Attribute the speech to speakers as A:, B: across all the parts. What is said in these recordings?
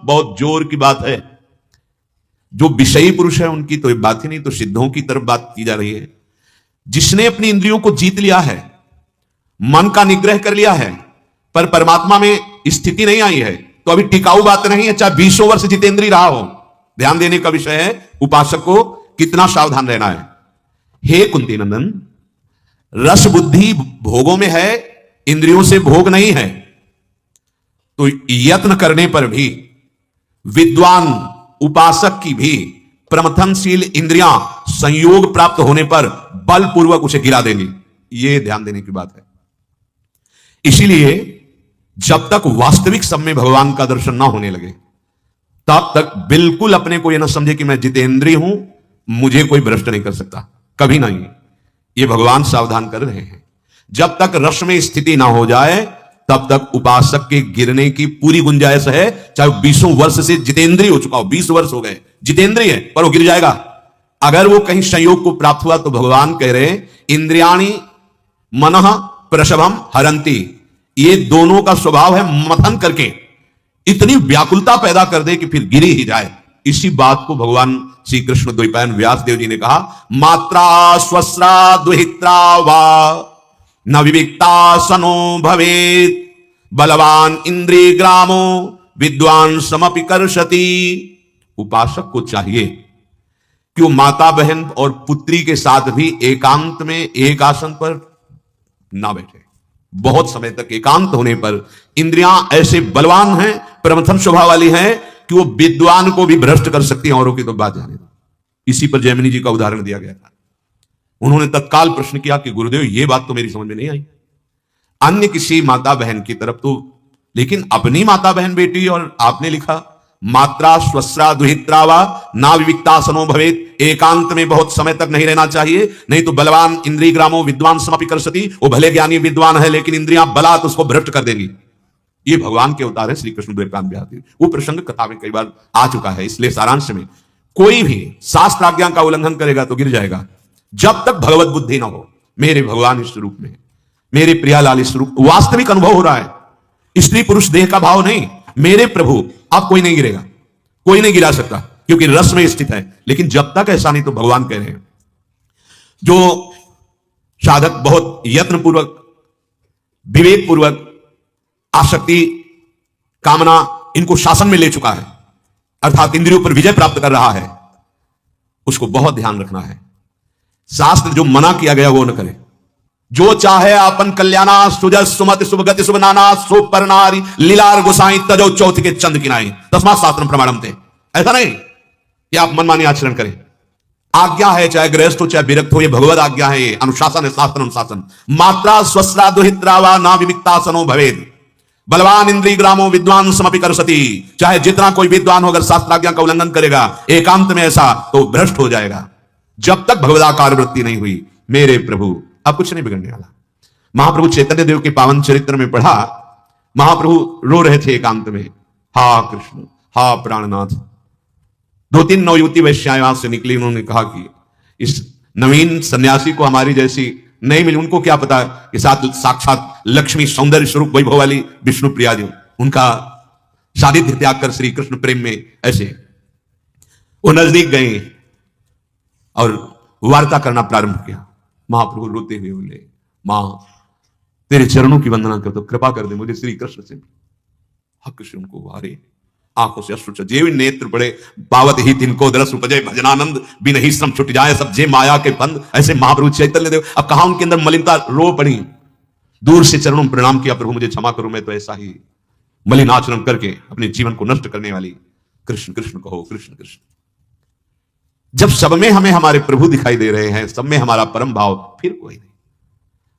A: बहुत जोर की बात है। जो विषयी पुरुष है उनकी तो बात ही नहीं, तो सिद्धों की तरफ बात की जा रही है। जिसने अपनी इंद्रियों को जीत लिया है, मन का निग्रह कर लिया है, पर परमात्मा में स्थिति नहीं आई है, तो अभी टिकाऊ बात नहीं है, चाहे 20 वर्ष जितेंद्रीय रहा हो। ध्यान देने का विषय है, उपासक को कितना सावधान रहना है। हे कुंती नंदन, रस बुद्धि भोगों में है, इंद्रियों से भोग नहीं है। तो यत्न करने पर भी, विद्वान उपासक की भी प्रमथनशील इंद्रियां संयोग प्राप्त होने पर बलपूर्वक उसे गिरा देंगी। यह ध्यान देने की बात है। इसीलिए जब तक वास्तविक सब में भगवान का दर्शन ना होने लगे, तब तक बिल्कुल अपने को यह ना समझे कि मैं जितेंद्रिय हूं, मुझे कोई भ्रष्ट नहीं कर सकता, कभी नहीं। ये भगवान सावधान कर रहे हैं। जब तक रस में स्थिति ना हो जाए, तब तक उपासक के गिरने की पूरी गुंजाइश है। चाहे 20 वर्ष से जितेंद्रिय हो चुका हो, 20 वर्ष हो गए, जितेंद्रिय है, पर वो गिर जाएगा। अगर वो कहीं संयोग को प्राप्त हुआ, तो भगवान कह रहे हैं, इंद्रियाणि मनः प्रसभम हरंती। ये दोनों का स्वभाव है मथन करके इतनी व्याकुलता पैदा कर दे कि फिर गिरी ही जाए। इसी बात को भगवान श्री कृष्ण द्वैपायन व्यास देव जी ने कहा, मात्रा स्वस्रा दुहित्रा वा न विविक्ता सनो भवेत, बलवान इंद्रिय ग्रामो विद्वान समपि कर्षति। उपासक को चाहिए कि वो माता बहन और पुत्री के साथ भी एकांत में एक आसन पर ना बैठे। बहुत समय तक एकांत होने पर इंद्रियां ऐसे बलवान हैं, प्रमथन स्वभाव वाली हैं कि वो विद्वान को भी भ्रष्ट कर सकती हैं, औरों की तो बात जाने दो। इसी पर जैमिनी जी का उदाहरण दिया गया था। उन्होंने तत्काल प्रश्न किया कि गुरुदेव, ये बात तो मेरी समझ में नहीं आई। अन्य किसी माता बहन की तरफ तो, लेकिन अपनी माता बहन बेटी, और आपने लिखा मात्रा स्वस्रा दुहित्रा वा ना विविक्ता सनो भवेत, एकांत में बहुत समय तक नहीं रहना चाहिए, नहीं तो बलवान इंद्रिय ग्रामो विद्वान समपि कर्षति। वो भले ज्ञानी विद्वान है, लेकिन इंद्रियां बलात् उसको भ्रष्ट कर देंगी। ये भगवान के अवतार है श्री कृष्ण द्वैपायन व्यास देव। वो प्रसंग कथा में कई बार आ चुका है। इसलिए सारांश में, कोई भी शास्त्राज्ञा का उल्लंघन करेगा तो गिर जाएगा। जब तक भगवत बुद्धि ना हो, मेरे भगवान इस रूप में, मेरे प्रियालाल इस रूप, वास्तविक अनुभव हो रहा है। स्त्री पुरुष देह का भाव नहीं, मेरे प्रभु, अब कोई नहीं गिरेगा, कोई नहीं गिरा सकता, क्योंकि रस में स्थित है। लेकिन जब तक ऐसा नहीं, तो भगवान कह रहे हैं, जो साधक बहुत यत्न पूर्वक, विवेक पूर्वक आसक्ति, कामना, इनको शासन में ले चुका है, अर्थात इंद्रियों पर विजय प्राप्त कर रहा है, उसको बहुत ध्यान रखना है। शास्त्र जो मना किया गया वो न करे। जो चाहे अपन कल्याणा सुजस सुमति सुभगति सुबनाना सुपर्णारी लीलार गोसाई तजो चौथ के चंद किनाई तस्मात् शास्त्रम प्रमाणम थे। ऐसा नहीं कि आप मनमानी आचरण करें। आज्ञा है, चाहे गृहस्थ हो चाहे विरक्त हो, ये भगवत आज्ञा है, अनुशासन है, शास्त्र अनुशासन। मात्रा स्वस्रा दुहित्रा वा ना विविक्ता सनो भवेद, बलवान इंद्रिय ग्रामो विद्वान समपि कर्षति। चाहे जितना कोई विद्वान हो, अगर शास्त्राज्ञा का उल्लंघन करेगा एकांत में ऐसा, तो भ्रष्ट हो जाएगा। जब तक भगवदाकार वृत्ति नहीं हुई, मेरे प्रभु, अब कुछ नहीं बिगड़ने वाला। महाप्रभु चैतन्य देव के पावन चरित्र में पढ़ा, महाप्रभु रो रहे थे एकांत में, हा कृष्ण, हा प्राणनाथ। 2-3 नवयुवती वैश्याएं वहां से निकली। उन्होंने कहा कि इस नवीन सन्यासी को हमारी जैसी नहीं मिली। उनको क्या पता कि साक्षात लक्ष्मी सौंदर्य स्वरूप वैभव वाली विष्णु प्रिया जी, उनका सानिध्य त्याग कर श्री कृष्ण प्रेम में ऐसे वो नजदीक गए और वार्ता करना प्रारंभ किया। महाप्रभु रोते हुए बोले, मां तेरे चरणों की वंदना कर, तो कृपा कर दे मुझे श्री कृष्ण से। हक से उनको हारे आंखों से अश्रु जेव नेत्र पड़े, पावत ही तिनको दरस उपजे भजनानंद, बिन ही श्रम छुट जाए सब जे माया के बंद। ऐसे महाप्रभु चैतन्य देव, अब कहा उनके अंदर मलिनता रो पड़ी। दूर से चरणों में प्रणाम किया, प्रभु मुझे क्षमा करो, मैं तो ऐसा ही मलिन आचरण करके अपने जीवन को नष्ट करने वाली। कृष्ण कृष्ण कहो, कृष्ण कृष्ण। जब सब में हमें हमारे प्रभु दिखाई दे रहे हैं, सब में हमारा परम भाव, फिर कोई नहीं।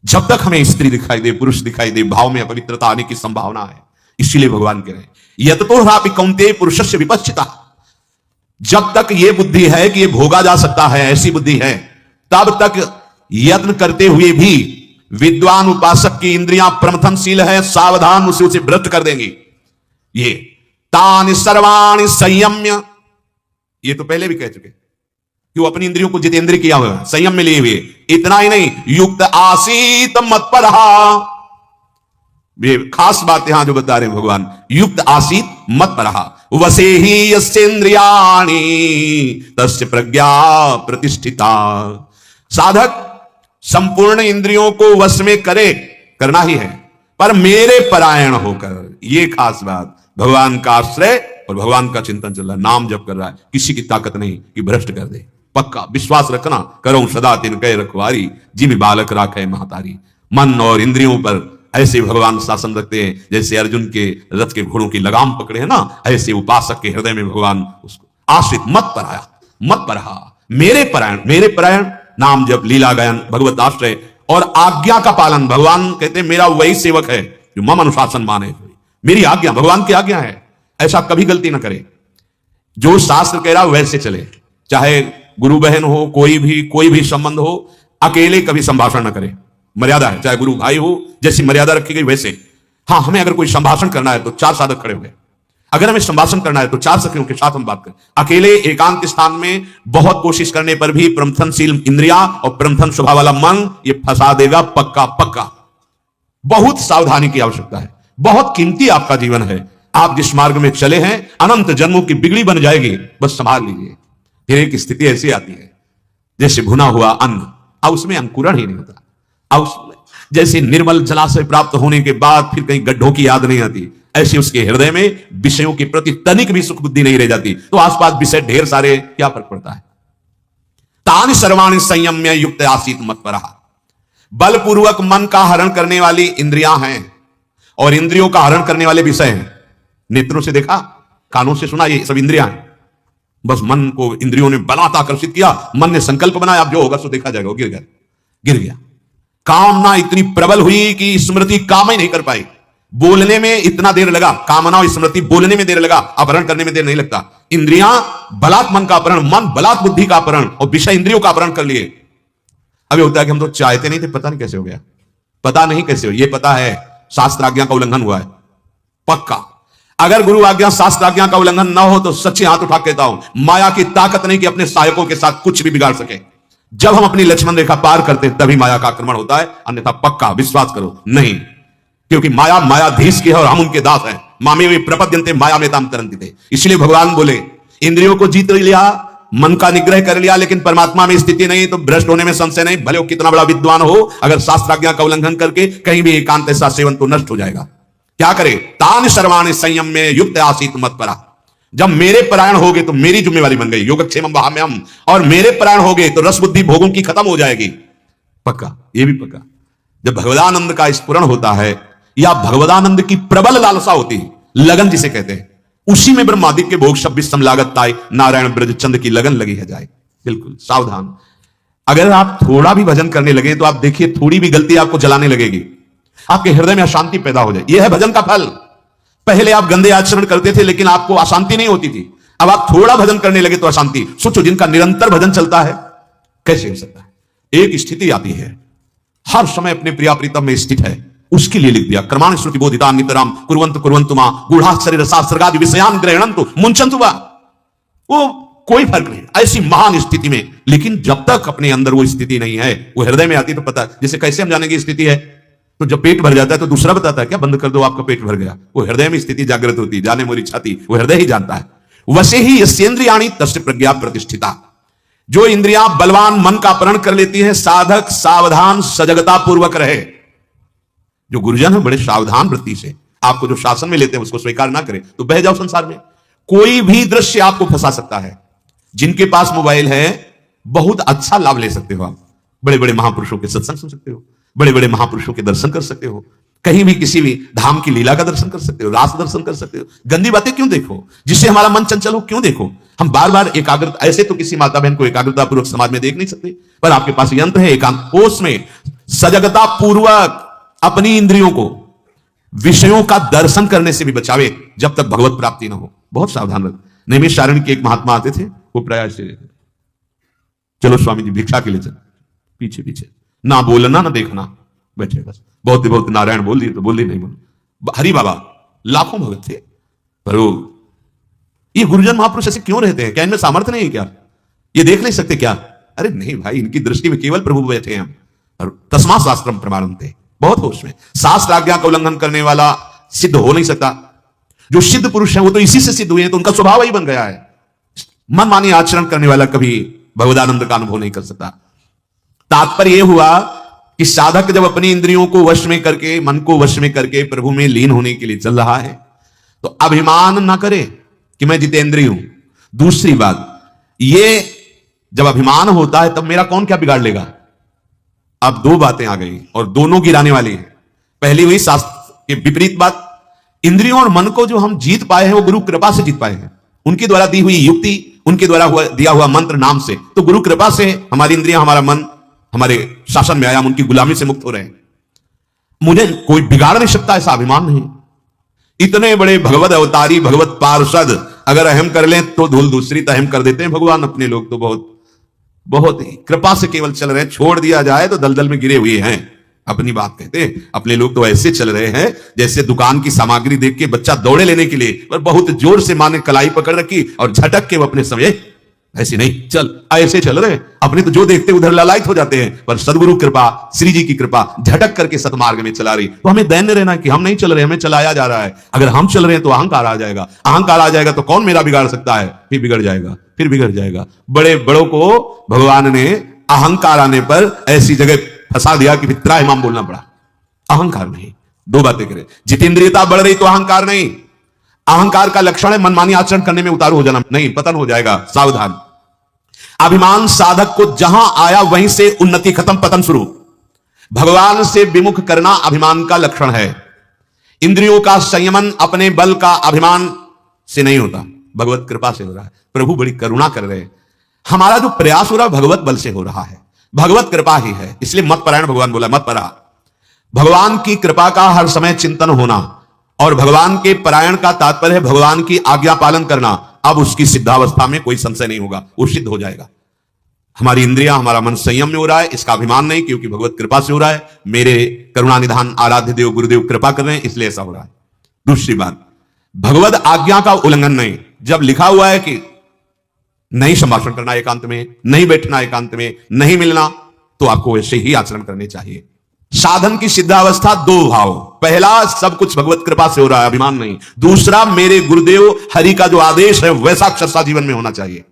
A: जब तक हमें स्त्री दिखाई दे, पुरुष दिखाई दे, भाव में अपवित्रता आने की संभावना है। इसीलिए भगवान कह रहे हैं, यततो ह्रापि कौन्तेय पुरुषस्य विपश्चिता। जब तक यह बुद्धि है कि यह भोगा जा सकता है, ऐसी बुद्धि है, तब तक यत्न करते हुए भी विद्वान उपासक की इंद्रियां प्रमथनशील है, सावधान, उसे भ्रष्ट कर देंगी। ये तानि सर्वाणि संयम्य, ये तो पहले भी कह चुके कि वो अपनी इंद्रियों को जितेंद्रिय किया हुआ, संयम में लिए हुए। इतना ही नहीं, युक्त आसीत मत्परहा, ये खास बात यहां जो बता रहे हैं भगवान, युक्त आसीत मत परहा वसे ही यस्येन्द्रियाणि तस्य प्रज्ञा प्रतिष्ठिता। साधक संपूर्ण इंद्रियों को वश में करे, करना ही है, पर मेरे परायण होकर, ये खास बात, भगवान का आश्रय और भगवान का चिंतन चल रहा है, नाम जप कर रहा है, किसी की ताकत नहीं कि भ्रष्ट कर दे। पक्का विश्वास रखना, करो सदा तिन कह रखवारी, जिम बालक राखे महतारी। मन और इंद्रियों पर ऐसे भगवान शासन रखते हैं जैसे अर्जुन के रथ के घोड़ों की लगाम पकड़े है ना, ऐसे उपासक के हृदय में भगवान उसको आश्रित मत पराया, मत परहा, मेरे परायण, मेरे परायण, नाम जप, लीला गायन, भगवत आश्रय और आज्ञा का पालन। भगवान कहते हैं मेरा वही सेवक है जो मम अनुशासन माने, मेरी आज्ञा भगवान की आज्ञा है, ऐसा कभी गलती ना करे, जो शास्त्र कह रहा वैसे चले, चाहे गुरु बहन हो, कोई भी संबंध हो, अकेले कभी संभाषण ना करे, मर्यादा है, चाहे गुरु भाई हो, जैसी मर्यादा रखी गई वैसे। हां, हमें अगर कोई संभाषण करना है तो 4 साधक खड़े हुए, अगर हमें संभाषण करना है तो 4 सखियों के साथ हम बात करें। अकेले एकांत स्थान में बहुत कोशिश करने पर भी प्रमथनशील इंद्रिया और प्रमथन स्वभाव वाला मन ये फंसा देगा, पक्का पक्का। बहुत सावधानी की आवश्यकता है, बहुत कीमती आपका जीवन है, आप जिस मार्ग में चले हैं अनंत जन्मों की बिगड़ी बन जाएगी, बस संभाल लीजिए। फिर एक स्थिति ऐसी आती है जैसे भुना हुआ अन्न, अब उसमें अंकुरण ही नहीं होता, अब जैसे निर्मल जलाशय प्राप्त होने के बाद फिर कहीं गड्ढों की याद नहीं आती, ऐसे उसके हृदय में विषयों के प्रति तनिक भी सुख बुद्धि नहीं रह जाती, तो आसपास विषय ढेर सारे, क्या फर्क पड़ता है। तानि सर्वाणि संयम्य युक्त आसीत मत परहा, बलपूर्वक मन का हरण करने वाली इंद्रियां हैं और इंद्रियों का हरण करने वाले विषय हैं। नेत्रों से देखा, कानों से सुना, ये सब इंद्रियां हैं। बस मन को इंद्रियों ने बलात् आकर्षित किया, मन ने संकल्प बनाया, अब जो होगा सो देखा जाएगा, गिर गया। कामना इतनी प्रबल हुई कि स्मृति काम ही नहीं कर पाई, बोलने में इतना देर लगा, कामना और स्मृति बोलने में देर लगा, अपहरण करने में देर नहीं लगता। इंद्रियां बलात् मन का अपहरण, मन बलात् बुद्धि का अपहरण और विषय इंद्रियों का अपहरण कर लिए। अभी होता है कि हम तो चाहते नहीं थे, पता नहीं कैसे हो गया, पता नहीं कैसे हो, ये पता है शास्त्र आज्ञा का उल्लंघन हुआ है, पक्का। अगर गुरु आज्ञा शास्त्र आज्ञा का उल्लंघन ना हो तो सच्चे हाथ उठा कहता हूं, माया की ताकत नहीं कि अपने सहायकों के साथ कुछ भी बिगाड़ सके। जब हम अपनी लक्ष्मण रेखा पार करते हैं तभी माया का आक्रमण होता है, अन्यथा पक्का विश्वास करो नहीं, क्योंकि माया मायाधीश की है और हम उनके दास हैं। मामे वे प्रपद्यन्ते माया में ताम तरन्ति थे। इसलिए भगवान बोले इंद्रियों को जीत लिया, मन का निग्रह कर लिया, लेकिन परमात्मा में स्थिति नहीं, तो भ्रष्ट होने में संशय नहीं, भले वो कितना बड़ा विद्वान हो, अगर शास्त्र आज्ञा का उल्लंघन करके कहीं भी एकांत ऐसा सेवन तो नष्ट हो जाएगा। क्या करे, तानि सर्वाणि संयम में युक्त आसीत मत परा, जब मेरे परायण हो गए तो मेरी जिम्मेवारी बन गई, योगक्षेमम वहाम्यहम्, और मेरे परायण हो गए तो रस बुद्धि भोगों की खत्म हो जाएगी, पक्का, ये भी पक्का। जब भगवदानंद का स्फुरण होता है या भगवदानंद की प्रबल लालसा होती है, लगन जिसे कहते हैं, उसी में ब्रह्मादिक के भोग 26 समलागत ताय नारायण ब्रज चंद की लगन लगी है जाए। बिल्कुल सावधान, अगर आप थोड़ा भी भजन करने लगे तो आप देखिए थोड़ी भी गलती आपको जलाने लगेगी, आपके हृदय में अशांति पैदा हो जाए। यह है भजन का फल। पहले आप गंदे आचरण करते थे लेकिन आपको अशांति नहीं होती थी, अब आप थोड़ा भजन करने लगे तो अशांति। सोचो, जिनका निरंतर भजन चलता है कैसे हो सकता है। एक स्थिति आती है, हर समय अपने प्रिया प्रीतम में स्थित है, उसके लिए लिख दिया, कर्माणि श्रुति बोधिता नितराम कुर्वन्तु कुर्वन्तु मा गूढ़ाक्षरे रसास्त्रगादि विषयान् ग्रहणन्तु मुञ्चन्तु वा। वो कोई फर्क नहीं ऐसी महान स्थिति में, लेकिन जब तक अपने अंदर वो स्थिति नहीं है, वो हृदय में आती तो पता है। जैसे कैसे हम जानेंगे स्थिति है, तो जब पेट भर जाता है तो दूसरा बताता है क्या, बंद कर दो आपका पेट भर गया। वो हृदय में स्थिति जागृत होती, जाने मोरी छाती, वो हृदय ही जानता है। वसे ही यस्येन्द्रियाणि तस्य प्रज्ञा प्रतिष्ठिता, जो इंद्रियां बलवान मन का अपहरण कर लेती हैं, साधक सावधान सजगता पूर्वक रहे। जो गुरुजन है बड़े सावधान वृत्ति से आपको जो शासन में लेते हैं उसको स्वीकार ना करें तो बह जाओ संसार में। कोई भी दृश्य आपको फंसा सकता है। जिनके पास मोबाइल है बहुत अच्छा लाभ ले सकते हो आप, बड़े बड़े महापुरुषों के सत्संग सुन सकते हो, बड़े बड़े महापुरुषों के दर्शन कर सकते हो, कहीं भी किसी भी धाम की लीला का दर्शन कर सकते हो, रास दर्शन कर सकते हो। गंदी बातें क्यों देखो, जिससे हमारा मन चंचल हो क्यों देखो। हम बार बार एकाग्रता, ऐसे तो किसी माता बहन को एकाग्रता पूर्वक समाज में देख नहीं सकते, पर आपके पास यंत्र है एकांत, उसमें सजगता पूर्वक अपनी इंद्रियों को विषयों का दर्शन करने से भी बचावे जब तक भगवत प्राप्ति ना हो। बहुत सावधान रहे। नैमिषारण्य के एक महात्मा आते थे, वो प्रयास से चलो स्वामी जी भिक्षा के लिए चल, पीछे पीछे ना बोलना ना देखना, बैठे बस बहुत बहुत नारायण बोल दिए तो बोल दिए, नहीं बोल। हरि बाबा लाखों भगत थे, पर वो ये गुरुजन महापुरुष ऐसे क्यों रहते हैं, क्या इनमें सामर्थ्य नहीं है क्या, ये देख नहीं सकते क्या। अरे नहीं भाई, इनकी दृष्टि में केवल प्रभु बैठे हैं और तस्मा शास्त्रम प्रमाणम थे, बहुत होश में। शास्त्र आज्ञा का उल्लंघन करने वाला सिद्ध हो नहीं सकता। जो सिद्ध पुरुष है वो तो इसी से सिद्ध हुए हैं, तो उनका स्वभाव ही बन गया है। मनमानी आचरण करने वाला कभी भगवदानंद का अनुभव नहीं कर सकता। तात्पर्य यह हुआ कि साधक जब अपनी इंद्रियों को वश में करके, मन को वश में करके प्रभु में लीन होने के लिए चल रहा है, तो अभिमान ना करे कि मैं जितेंद्रिय हूं। दूसरी बात, ये जब अभिमान होता है तब मेरा कौन क्या बिगाड़ लेगा। अब दो बातें आ गई और दोनों गिराने वाली है। पहली हुई शास्त्र के विपरीत बात, इंद्रियों और मन को जो हम जीत पाए हैं वो गुरु कृपा से जीत पाए हैं, उनके द्वारा दी हुई युक्ति, उनके द्वारा दिया हुआ मंत्र नाम से। तो गुरु कृपा से हमारी इंद्रियां, हमारा मन, हमारे शासन में आया, हम उनकी गुलामी से मुक्त हो रहे हैं। मुझे कोई बिगाड़ नहीं सकता, ऐसा अभिमान नहीं। इतने बड़े भगवत अवतारी, भगवत पार्षद अगर अहम कर लें तो धूल दूसरी तो अहम कर देते हैं भगवान। अपने लोग तो बहुत बहुत ही कृपा से केवल चल रहे हैं। छोड़ दिया जाए तो दलदल में गिरे हुए हैं। अपनी बात कहते हैं, अपने लोग तो ऐसे चल रहे हैं जैसे दुकान की सामग्री देख के बच्चा दौड़े लेने के लिए, पर बहुत जोर से मां ने कलाई पकड़ रखी और झटक के वो अपने समय, ऐसे नहीं चल, ऐसे चल रहे। अपने तो जो देखते उधर ललायत हो जाते हैं, पर सदगुरु कृपा, श्री जी की कृपा झटक करके सतमार्ग में चला रही। तो हमें दैन्य रहना है कि हम नहीं चल रहे, हमें चलाया जा रहा है। अगर हम चल रहे हैं तो अहंकार आ जाएगा, अहंकार आ जाएगा तो कौन मेरा बिगाड़ सकता है, फिर बिगड़ जाएगा, फिर बिगड़ जाएगा। बड़े बड़ों को भगवान ने अहंकार आने पर ऐसी जगह फंसा दिया कि फिर त्राहिमाम बोलना पड़ा। अहंकार नहीं, दो बातें करें। जितेंद्रियता बढ़ रही तो अहंकार नहीं। अहंकार का लक्षण है मनमानी आचरण करने में उतारू हो जाना, नहीं, पतन हो जाएगा, सावधान। अभिमान साधक को जहां आया वहीं से उन्नति खत्म, पतन शुरू। भगवान से विमुख करना अभिमान का लक्षण है। इंद्रियों का संयमन अपने बल का अभिमान से नहीं होता, भगवत कृपा से हो रहा है। प्रभु बड़ी करुणा कर रहे हैं। हमारा जो प्रयास हो रहा है भगवत बल से हो रहा है, भगवत कृपा ही है। इसलिए मत परायण भगवान बोला, मत परा। भगवान की कृपा का हर समय चिंतन होना और भगवान के परायण का तात्पर्य है भगवान की आज्ञा पालन करना। अब उसकी सिद्धावस्था में कोई संशय नहीं होगा, वो सिद्ध हो जाएगा। हमारी इंद्रियां, हमारा मन संयम में हो रहा है, इसका अभिमान नहीं, क्योंकि भगवत कृपा से हो रहा है। मेरे करुणा निधान आराध्य देव गुरुदेव कृपा कर रहे हैं, इसलिए ऐसा हो रहा है। दूसरी बात, भगवत आज्ञा का उल्लंघन नहीं। जब लिखा हुआ है कि नहीं संभाषण करना एकांत में, नहीं बैठना एकांत में, नहीं मिलना, तो आपको वैसे ही आचरण करने चाहिए। साधन की सिद्धावस्था दो भाव, पहला सब कुछ भगवत कृपा से हो रहा है, अभिमान नहीं। दूसरा मेरे गुरुदेव हरि का जो आदेश है वैसा अक्षरशः जीवन में होना चाहिए।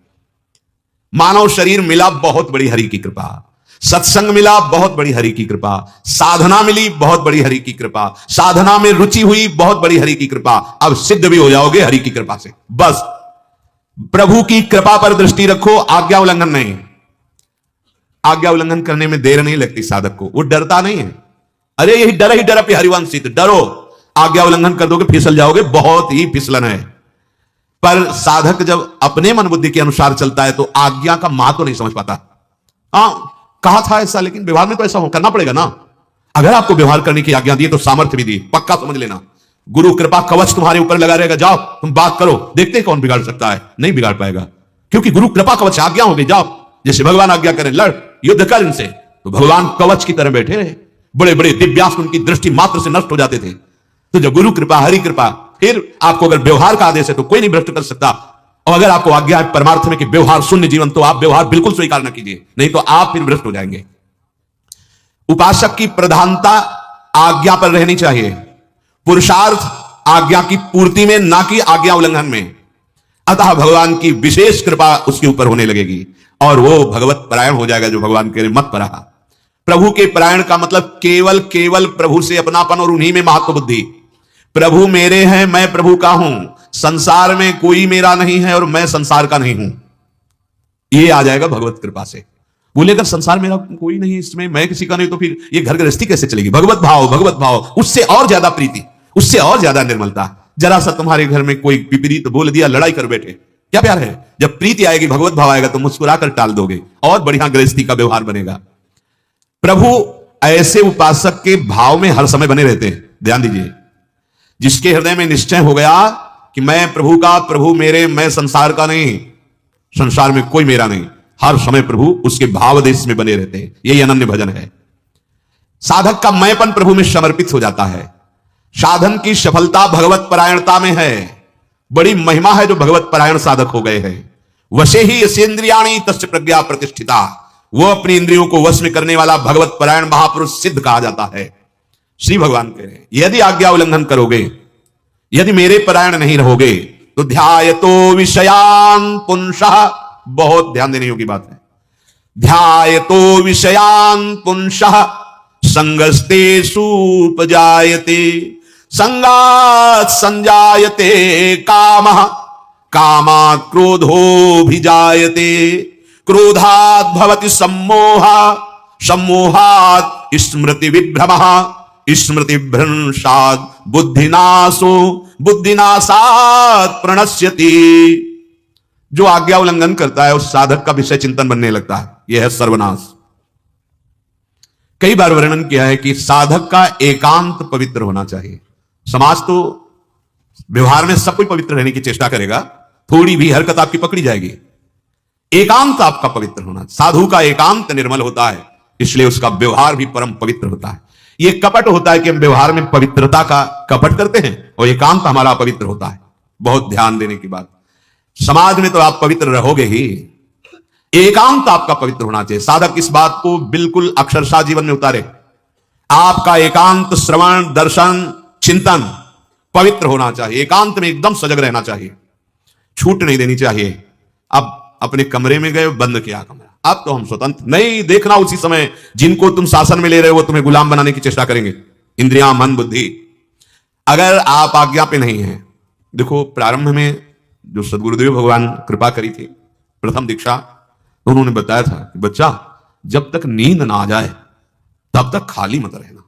A: मानव शरीर मिला, बहुत बड़ी हरि की कृपा। सत्संग मिला, बहुत बड़ी हरि की कृपा। साधना मिली, बहुत बड़ी हरि की कृपा। साधना में रुचि हुई, बहुत बड़ी हरि की कृपा। अब सिद्ध भी हो जाओगे हरि की कृपा से। बस प्रभु की कृपा पर दृष्टि रखो, आज्ञा उल्लंघन नहीं। आज्ञा उल्लंघन करने में देर नहीं लगती साधक को, वो डरता नहीं है। अरे यही डर ही डर, हरिवंशित डरो, आज्ञा उल्लंघन कर दोगे फिसल जाओगे, बहुत ही फिसलन है। पर साधक जब अपने मन बुद्धि के अनुसार चलता है तो आज्ञा का महत्व नहीं समझ पाता। कहा था ऐसा, लेकिन व्यवहार में तो ऐसा करना पड़ेगा ना। अगर आपको व्यवहार करने की आज्ञा दी तो सामर्थ्य भी दी, पक्का समझ लेना। गुरु कृपा कवच तुम्हारे ऊपर लगा रहेगा, जाओ तुम बात करो, देखते कौन बिगाड़ सकता है। नहीं बिगाड़ पाएगा, क्योंकि गुरु कृपा कवच आज्ञा हो गई, जाओ जैसे भगवान आज्ञा करें, लड़ युद्ध कर इनसे। तो भगवान कवच की तरह बैठे रहे। बड़े बड़े दिव्यास्त्र उनकी दृष्टि मात्र से नष्ट हो जाते थे। तो जब गुरु कृपा, हरि कृपा, फिर आपको अगर व्यवहार का आदेश है तो कोई नहीं भ्रष्ट कर सकता। और अगर आपको आज्ञा है परमार्थ में कि व्यवहार शून्य जीवन, तो आप व्यवहार बिल्कुल स्वीकार न कीजिए, नहीं तो आप फिर भ्रष्ट हो जाएंगे। उपासक की प्रधानता आज्ञा पर रहनी चाहिए, पुरुषार्थ आज्ञा की पूर्ति में, ना कि आज्ञा उल्लंघन में। अतः भगवान की विशेष कृपा उसके ऊपर होने लगेगी और वो भगवत परायण हो जाएगा, जो भगवान के मत परा। प्रभु के परायण का मतलब केवल केवल प्रभु से अपनापन और उन्हीं में महत्व बुद्धि। प्रभु मेरे हैं, मैं प्रभु का हूं, संसार में कोई मेरा नहीं है और मैं संसार का नहीं हूं। ये आ जाएगा भगवत कृपा से। बोले अगर संसार मेरा कोई नहीं, इसमें मैं किसी का नहीं, तो फिर ये घर गृहस्थी कैसे चलेगी। भगवत भाव, भगवत भाव, उससे और ज्यादा प्रीति, उससे और ज्यादा निर्मलता। जरा सा तुम्हारे घर में कोई विपरीत बोल दिया, लड़ाई कर बैठे, क्या प्यार है। जब प्रीति आएगी, भगवत भाव आएगा, तो मुस्कुराकर टाल दोगे और बढ़िया गृहस्थी का व्यवहार बनेगा। प्रभु ऐसे उपासक के भाव में हर समय बने रहते हैं। ध्यान दीजिए, जिसके हृदय में निश्चय हो गया कि मैं प्रभु का, प्रभु मेरे, मैं संसार का नहीं, संसार में कोई मेरा नहीं, हर समय प्रभु उसके भाव देश में बने रहते हैं। यही अनन्य भजन है। साधक का मैंपन प्रभु में समर्पित हो जाता है। साधन की सफलता भगवत परायणता में है। बड़ी महिमा है जो भगवत परायण साधक हो गए हैं। वशे ही यसेंद्रियाणि तस्य प्रज्ञा प्रतिष्ठिता। वो अपनी इंद्रियों को वश में करने वाला भगवत परायण महापुरुष सिद्ध कहा जाता है। श्री भगवान कह रहे हैं यदि आज्ञा उल्लंघन करोगे, यदि मेरे परायण नहीं रहोगे तो ध्यायतो विषयान पुंसः, बहुत ध्यान देने योग्य बात है, ध्यायतो विषयान पुंसः संगस्तेषु उपजायते, संगात् संजायते कामः, कामात् क्रोधोऽभिजायते, क्रोधात् भवति सम्मोहः, सम्मोहात् स्मृति विभ्रमः, स्मृति भ्रंशात् बुद्धिनाशो, बुद्धिनाशात् प्रणश्यति। जो आज्ञा उल्लंघन करता है उस साधक का विषय चिंतन बनने लगता है, यह है सर्वनाश। कई बार वर्णन किया है कि साधक का एकांत पवित्र होना चाहिए। समाज तो व्यवहार में सब कोई पवित्र रहने की चेष्टा करेगा, थोड़ी भी हरकत आपकी पकड़ी जाएगी। एकांत आपका पवित्र होना, साधु का एकांत निर्मल होता है, इसलिए उसका व्यवहार भी परम पवित्र होता है। यह कपट होता है कि हम व्यवहार में पवित्रता का कपट करते हैं और एकांत हमारा अपवित्र होता है। बहुत ध्यान देने की बात। समाज में तो आप पवित्र रहोगे ही, एकांत आपका पवित्र होना चाहिए। साधक इस बात को बिल्कुल अक्षरशः जीवन में उतारे। आपका एकांत श्रवण, दर्शन, चिंतन पवित्र होना चाहिए। एकांत में एकदम सजग रहना चाहिए, छूट नहीं देनी चाहिए। अब अपने कमरे में गए, बंद किया कमरा, अब तो हम स्वतंत्र नहीं। देखना उसी समय जिनको तुम शासन में ले रहे हो वो तुम्हें गुलाम बनाने की चेष्टा करेंगे, इंद्रियां, मन, बुद्धि। अगर आप आज्ञा पे नहीं है, देखो प्रारंभ में जो सदगुरुदेव भगवान कृपा करी थी, प्रथम दीक्षा, तो उन्होंने बताया था कि बच्चा जब तक नींद ना आ जाए तब तक खाली मत रहना।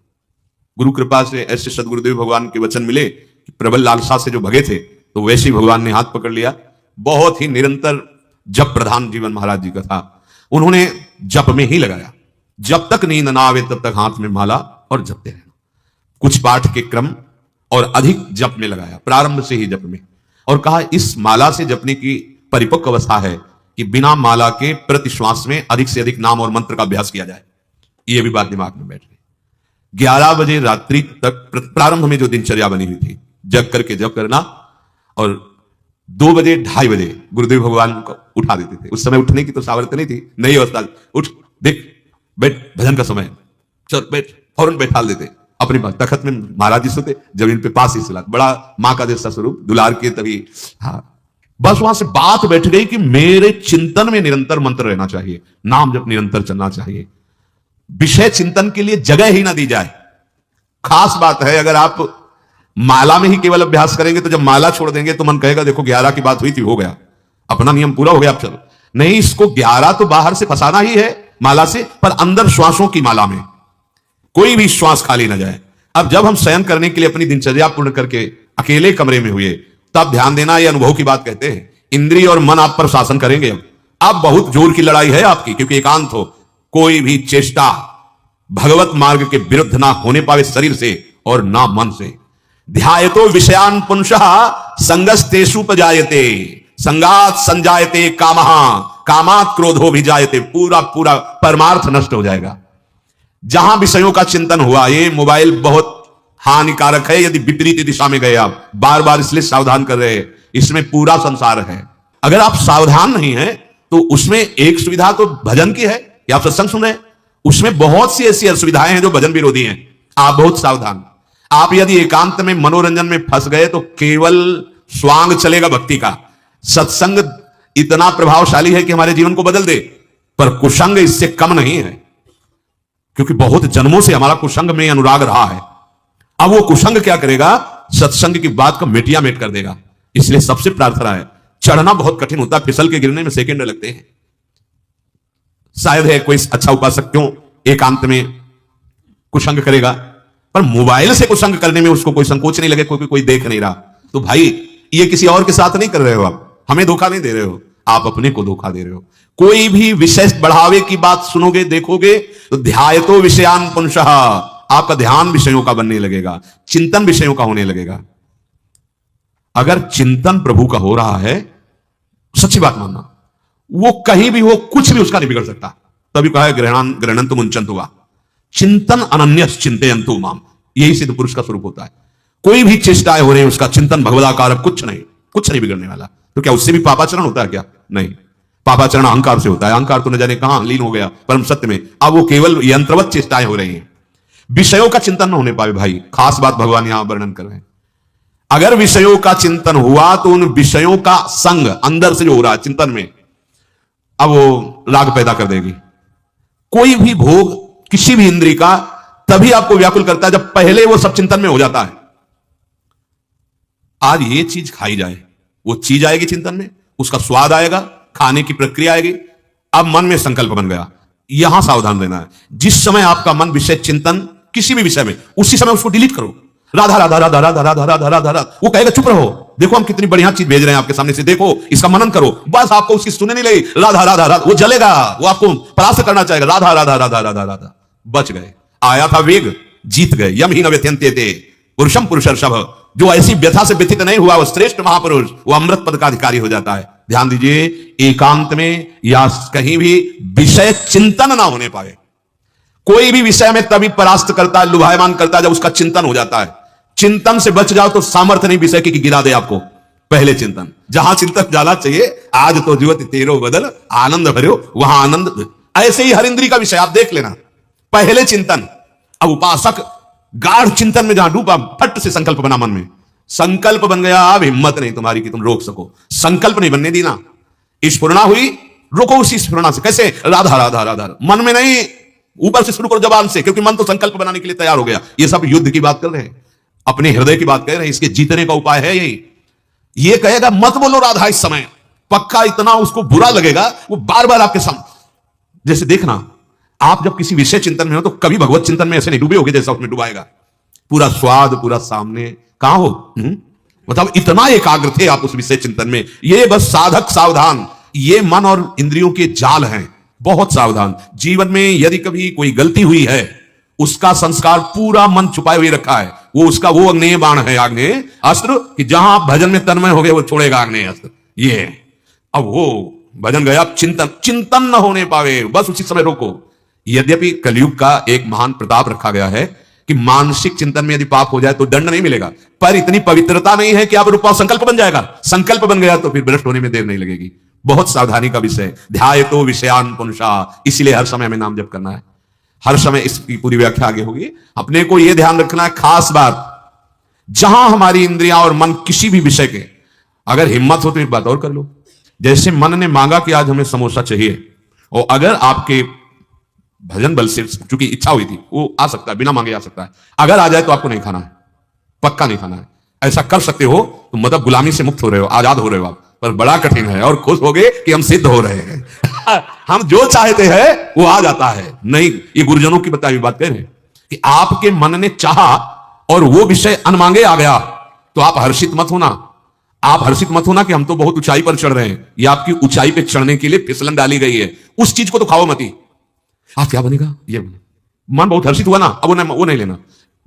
A: गुरु कृपा से ऐसे सदगुरुदेव भगवान के वचन मिले कि प्रबल लालसा से जो भगे थे तो वैसे ही भगवान ने हाथ पकड़ लिया। बहुत ही निरंतर जप प्रधान जीवन महाराज जी का था। उन्होंने जप में ही लगाया, जब तक नींद ना आवे तब तक हाथ में माला और जपते रहना। कुछ पाठ के क्रम और अधिक जप में लगाया, प्रारंभ से ही जप में, और कहा इस माला से जपने की परिपक्व अवस्था है कि बिना माला के प्रति श्वास में अधिक से अधिक नाम और मंत्र का अभ्यास किया जाए। यह भी बात दिमाग में बैठ गई। 11 बजे रात्रि तक प्रारंभ में जो दिनचर्या बनी हुई थी, जग करके जप करना, और 2 बजे 2:30 बजे गुरुदेव भगवान को उठा देते थे। उस समय उठने की तो सामर्थ्य नहीं थी, नई अवस्था, उठ देख बैठ, भजन का समय, चल बैठ, फौरन बैठा देते अपने पास। तखत में महाराज जी सोते, जमीन पे पास ही सुला, बड़ा मां का जैसा स्वरूप, दुलार के तभी। हाँ, बस वहां से बात बैठ गई कि मेरे चिंतन में निरंतर मंत्र रहना चाहिए, नाम जब निरंतर चलना चाहिए, विषय चिंतन के लिए जगह ही ना दी जाए। खास बात है, अगर आप माला में ही केवल अभ्यास करेंगे तो जब माला छोड़ देंगे तो मन कहेगा देखो 11 की बात हुई थी, हो गया, अपना नियम पूरा हो गया, अब चलो। नहीं, इसको 11 तो बाहर से फंसाना ही है माला से, पर अंदर श्वासों की माला में कोई भी श्वास खाली ना जाए। अब जब हम शयन करने के लिए अपनी दिनचर्या पूर्ण करके अकेले कमरे में हुए, तब ध्यान देना, यह अनुभव की बात कहते हैं। इंद्रिय और मन आप पर शासन करेंगे। अब बहुत जोर की लड़ाई है आपकी, क्योंकि एकांत हो। कोई भी चेष्टा भगवत मार्ग के विरुद्ध ना होने पावे शरीर से और ना मन से। ध्यायतो विषयान पुंसः संगस्तेषु उपजायते, संगात् संजायते कामः, कामात् क्रोधोऽभिजायते। पूरा पूरा परमार्थ नष्ट हो जाएगा। जहां विषयों का चिंतन हुआ, ये मोबाइल बहुत हानिकारक है यदि विपरीत दिशा में गए आप, बार बार इसलिए सावधान कर रहे हैं। इसमें पूरा संसार है। अगर आप सावधान नहीं हैं तो उसमें एक सुविधा तो भजन की है कि आप सत्संग सुन रहे हैं, उसमें बहुत सी ऐसी असुविधाएं हैं जो भजन विरोधी हैं। आप बहुत सावधान। आप यदि एकांत में मनोरंजन में फंस गए तो केवल स्वांग चलेगा भक्ति का। सत्संग इतना प्रभावशाली है कि हमारे जीवन को बदल दे, पर कुसंग इससे कम नहीं है, क्योंकि बहुत जन्मों से हमारा कुसंग में अनुराग रहा है। अब वो कुसंग क्या करेगा, सत्संग की बात का मेटिया मेट कर देगा। इसलिए सबसे प्रार्थना है, चढ़ना बहुत कठिन होता है, फिसल के गिरने में सेकंड लगते हैं। शायद है कोई अच्छा उपासक क्यों एकांत में कुसंग करेगा, पर मोबाइल से कुसंग करने में उसको कोई संकोच नहीं लगे, कोई देख नहीं रहा, तो भाई ये किसी और के साथ नहीं कर रहे हो, आप हमें धोखा नहीं दे रहे हो, आप अपने को धोखा दे रहे हो। कोई भी विशेष बढ़ावे की बात सुनोगे, देखोगे तो ध्यायतो विषयान पुंसः, आपका ध्यान विषयों का बनने लगेगा, चिंतन विषयों का होने लगेगा। अगर चिंतन प्रभु का हो रहा है, सच्ची बात मानना, वो कहीं भी हो, कुछ भी उसका नहीं बिगड़ सकता। तभी कहा है गृहणंतु मुंचन्तु वा, चिंतन अनन्यस चिंतयन्तु माम। यही सिद्ध पुरुष का स्वरूप होता है। कोई भी चेष्टाएं हो रही है, उसका चिंतन भगवदाकार, कुछ नहीं बिगड़ने वाला। तो क्या उससे भी पापाचरण होता है क्या? नहीं, पापाचरण अहंकार से होता है। अहंकार तो न जाने कहां लीन हो गया परम सत्य में। अब वो केवल यंत्रवत चेष्टाएं हो रही हैं। विषयों का चिंतन न होने पाए भाई, खास बात भगवान यहां वर्णन कर रहे हैं। अगर विषयों का चिंतन हुआ तो उन विषयों का संग अंदर से जो हो रहा है चिंतन में, अब वो राग पैदा कर देगी। कोई भी भोग किसी भी इंद्रिय का तभी आपको व्याकुल करता है जब पहले वो सब चिंतन में हो जाता है। आज ये चीज खाई जाए, वो चीज आएगी चिंतन में, उसका स्वाद आएगा, खाने की प्रक्रिया आएगी, अब मन में संकल्प बन गया। यहां सावधान रहना है। जिस समय आपका मन विषय चिंतन किसी भी विषय में, उसी समय उसको डिलीट करो। राधा राधा राधा राधा राधा राधा राधा राधा, वो कहेगा चुप रहो, देखो हम कितनी बढ़िया चीज भेज रहे हैं आपके सामने से, देखो इसका मनन करो। बस आपको उसकी सुनने नहीं लगी, राधा राधा राधा, वो जलेगा, वो आपको परास्त करना चाहेगा। राधा राधा राधा राधा राधा, बच गए। आया था वेग, जीत गए। यम ही न व्यथ्यन्ते ते पुरुषम पुरुषर्षभ, जो ऐसी व्यथा से व्यथित नहीं हुआ वो श्रेष्ठ महापुरुष, वो अमृत पद का अधिकारी हो जाता है। ध्यान दीजिए, एकांत में या कहीं भी विषय चिंतन ना होने पाए। कोई भी विषय में तभी परास्त करता है, लुभायमान करता है जब उसका चिंतन हो जाता है। चिंतन से बच जाओ तो सामर्थ्य नहीं विषय की गिरा दे आपको। पहले चिंतन, जहां चिंतन जाना चाहिए, आज तो जीवत तेरो बदल आनंद भरो, वहां आनंद। ऐसे ही हर इंद्रिय का विषय आप देख लेना, पहले चिंतन। अब उपासक गाढ़ चिंतन में जहां डूबा, फट से संकल्प बना मन में, संकल्प बन गया। अब हिम्मत नहीं तुम्हारी कि तुम रोक सको, संकल्प नहीं बनने देना। स्फुरणा हुई, रोको उसी स्फुरणा से। कैसे? राधा राधा राधा, मन में नहीं, ऊपर से शुरू करो, जबान से, क्योंकि मन तो संकल्प बनाने के लिए तैयार हो गया। ये सब युद्ध की बात कर रहे हैं, अपने हृदय की बात कर रहे हैं। इसके जीतने का उपाय है यही। ये कहेगा मत बोलो राधा इस समय, पक्का इतना उसको बुरा लगेगा, वो बार बार आपके सामने। जैसे देखना, आप जब किसी विषय चिंतन में हो तो कभी भगवत चिंतन में ऐसे नहीं डूबे होगे जैसा उसमें डुबाएगा। पूरा स्वाद पूरा सामने, कहां हो मतलब इतना एकाग्र थे आप उस विषय चिंतन में। ये बस साधक सावधान, ये मन और इंद्रियों के जाल हैं, बहुत सावधान। जीवन में यदि कभी कोई गलती हुई है, उसका संस्कार पूरा मन छुपाए हुए रखा है। वो उसका वो अग्नेय बाण है, आग्नेय अस्त्र, कि जहां आप भजन में तन्मय हो गए वो छोड़ेगा आग्नेय अस्त्र। ये अब वो भजन गया, चिंतन न होने पावे, बस उसी समय रोको। यद्यपि कलयुग का एक महान प्रताप रखा गया है कि मानसिक चिंतन में यदि पाप हो जाए तो दंड नहीं मिलेगा, पर इतनी पवित्रता नहीं है कि आप रूपा संकल्प बन जाएगा। संकल्प बन गया तो फिर भ्रष्ट होने में देर नहीं लगेगी। बहुत सावधानी का विषय। ध्याय तो विषयान पुंसा, इसलिए हर समय हमें नाम जप करना है। हर समय इसकी पूरी व्याख्या आगे होगी। अपने को यह ध्यान रखना है, खास बात, जहां हमारी इंद्रियां और मन किसी भी विषय के, अगर हिम्मत हो तो एक बात और कर लो। जैसे मन ने मांगा कि आज हमें समोसा चाहिए, और अगर आपके भजन बल से चूंकि इच्छा हुई थी, वो आ सकता है, बिना मांगे आ सकता है। अगर आ जाए तो आपको नहीं खाना है, पक्का नहीं खाना है। ऐसा कर सकते हो तो मतलब गुलामी से मुक्त हो रहे हो, आजाद हो रहे हो आप। पर बड़ा कठिन है, और खुश हो गए कि हम सिद्ध हो रहे हैं। हम जो चाहते हैं वो आ जाता है। नहीं, ये गुरुजनों की बताई बात कह रहे हैं कि आपके मन ने चाहा और वो विषय अनमांगे आ गया, तो आप हर्षित मत होना। आप हर्षित मत होना कि हम तो बहुत ऊंचाई पर चढ़ रहे हैं। ये आपकी ऊंचाई पे चढ़ने के लिए फिसलन डाली गई है। उस चीज को तो खाओ मत ही। आज क्या बनेगा, ये बनेगा। मन बहुत हर्षित हुआ ना, अब वो नहीं लेना,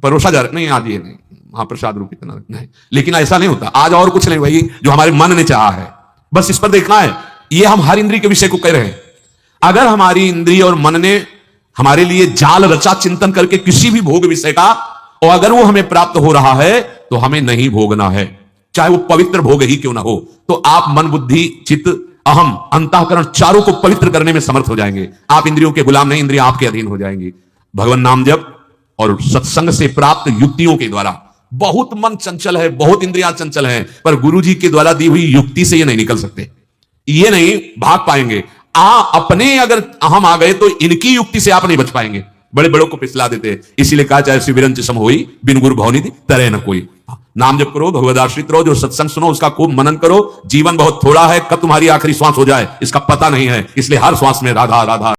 A: परोसा जा रहा नहीं, आज ये नहीं, महाप्रसाद रूप इतना नहीं। लेकिन ऐसा नहीं होता, आज और कुछ नहीं, वही जो हमारे मन ने चाहा है, बस इस पर देखना है। ये हम हर इंद्रिय के विषय को कह रहे हैं। अगर हमारी इंद्रिय और मन ने हमारे लिए जाल रचा चिंतन करके किसी भी भोग विषय का, और अगर वो हमें प्राप्त हो रहा है तो हमें नहीं भोगना है, चाहे वो पवित्र भोग ही क्यों ना हो। तो आप मन बुद्धि चित्त अहम अंतःकरण चारों को पवित्र करने में समर्थ हो जाएंगे। आप इंद्रियों के गुलाम नहीं, इंद्रियां आपके अधीन हो जाएंगी। भगवान नाम जप और सत्संग से प्राप्त युक्तियों के द्वारा। बहुत मन चंचल है, बहुत इंद्रियां चंचल हैं, पर गुरु जी के द्वारा दी हुई युक्ति से ये नहीं निकल सकते, ये नहीं भाग पाएंगे। अपने अगर अहम आ गए तो इनकी युक्ति से आप नहीं बच पाएंगे, बड़े बड़ों को पिछला देते। इसीलिए कहा, चाहे शिविरंच सम होई, बिन गुरु भवनिधि तरे न कोई। नाम जप करो, भगवद आश्रित रहो, जो सत्संग सुनो उसका खूब मनन करो। जीवन बहुत थोड़ा है, कब तुम्हारी आखिरी श्वास हो जाए इसका पता नहीं है, इसलिए हर श्वास में राधा राधा